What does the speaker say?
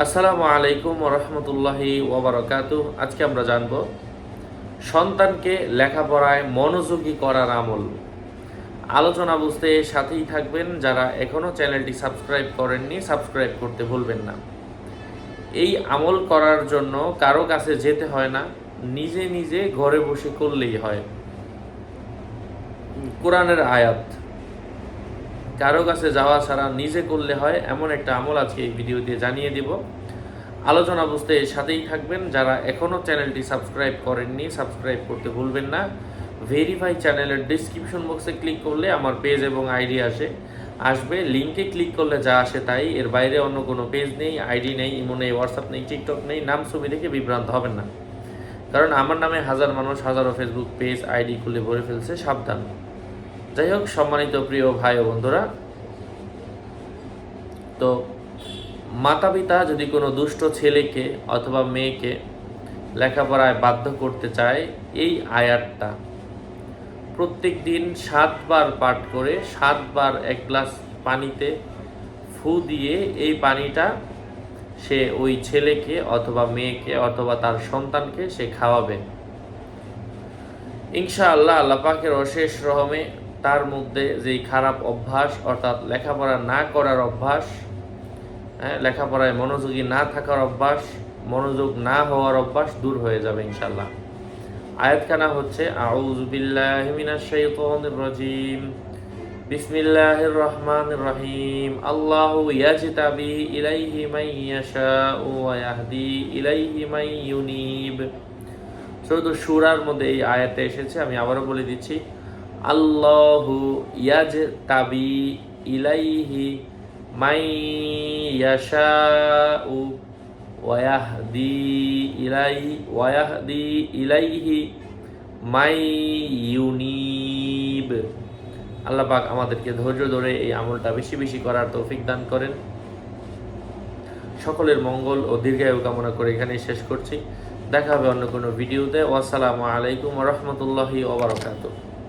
আসসালামু আলাইকুম ওয়া রাহমাতুল্লাহি ওয়া বারাকাতুহু। আজকে আমরা জানব সন্তানকে লেখাপড়ায় মনোযোগী করার আমল। আলোচনা বুঝতে সাথেই থাকবেন। যারা এখনও চ্যানেলটি সাবস্ক্রাইব করেননি, সাবস্ক্রাইব করতে ভুলবেন না। এই আমল করার জন্য কারো কাছে যেতে হয় না, নিজে নিজে ঘরে বসে করলেই হয়। কোরআনের আয়াত, কারো কাছে যাওয়া ছাড়া নিজে করলে হয় এমন একটা আমল আজকে এই ভিডিও দিয়ে জানিয়ে দিব। আলোচনা বুঝতে এর সাথেই থাকবেন। যারা এখনও চ্যানেলটি সাবস্ক্রাইব করেননি, সাবস্ক্রাইব করতে ভুলবেন না। ভেরিফাই চ্যানেলের ডিসক্রিপশন বক্সে ক্লিক করলে আমার পেজ এবং আইডি আসবে। লিঙ্কে ক্লিক করলে যা আসে তাই, এর বাইরে অন্য কোনো পেজ নেই, আইডি নেই, ইমো নেই, হোয়াটসঅ্যাপ নেই, টিকটক নেই। নাম ছবি দেখে বিভ্রান্ত হবেন না, কারণ আমার নামে হাজার মানুষ হাজারো ফেসবুক পেজ আইডি খুলে ভরে ফেলছে, সাবধান। যাই হোক, সম্মানিত প্রিয় ভাই ও বন্ধুরা, তো মাতা পিতা যদি কোনো দুষ্ট ছেলেকে অথবা মেয়েকে লেখাপড়ায় বাধ্য করতে চায়, এই আয়াতটা প্রত্যেক দিন 7 বার পাঠ করে 7 বার এক গ্লাস পানিতে ফু দিয়ে এই পানিটা সে ওই ছেলেকে অথবা মেয়েকে অথবা তার সন্তানকে সে খাওয়াবে। ইনশাআল্লাহ আল্লাহ পাকের অশেষ রহমে তার মধ্যে যেই খারাপ অভ্যাস, অর্থাৎ লেখাপড়া না করার অভ্যাস, লেখাপড়ায় মনোযোগী না থাকার অভ্যাস, মনোযোগ না হওয়ার অভ্যাস দূর হয়ে যাবে ইনশাআল্লাহ। আয়াতখানা হচ্ছে আউযু বিল্লাহি মিনাশ শাইতানির রাজীম, বিসমিল্লাহির রহমানির রহিম। আল্লাহু ইয়াজতাবি ইলাইহি মান ইয়াশাউ ওয়া ইয়াহদি ইলাইহি মান ইউনিব। সূরা সূরার মধ্যে এই আয়াতে এসেছে, আমি আবারও বলে দিচ্ছি। আল্লাহু ইয়াজতাবি ইলাইহি মান ইয়াশাউ ওয়া ইয়াহদি ইলাইহি মান ইউনিব। আল্লাহ পাক আমাদেরকে ধৈর্য ধরে এই আমলটা বেশি বেশি করার তৌফিক দান করেন। সকলের মঙ্গল ও দীর্ঘায়ু কামনা করে এখানেই শেষ করছি। দেখা হবে অন্য কোনো ভিডিওতে। আসসালামু আলাইকুম ওয়া রাহমাতুল্লাহি ওয়া বারাকাতুহু।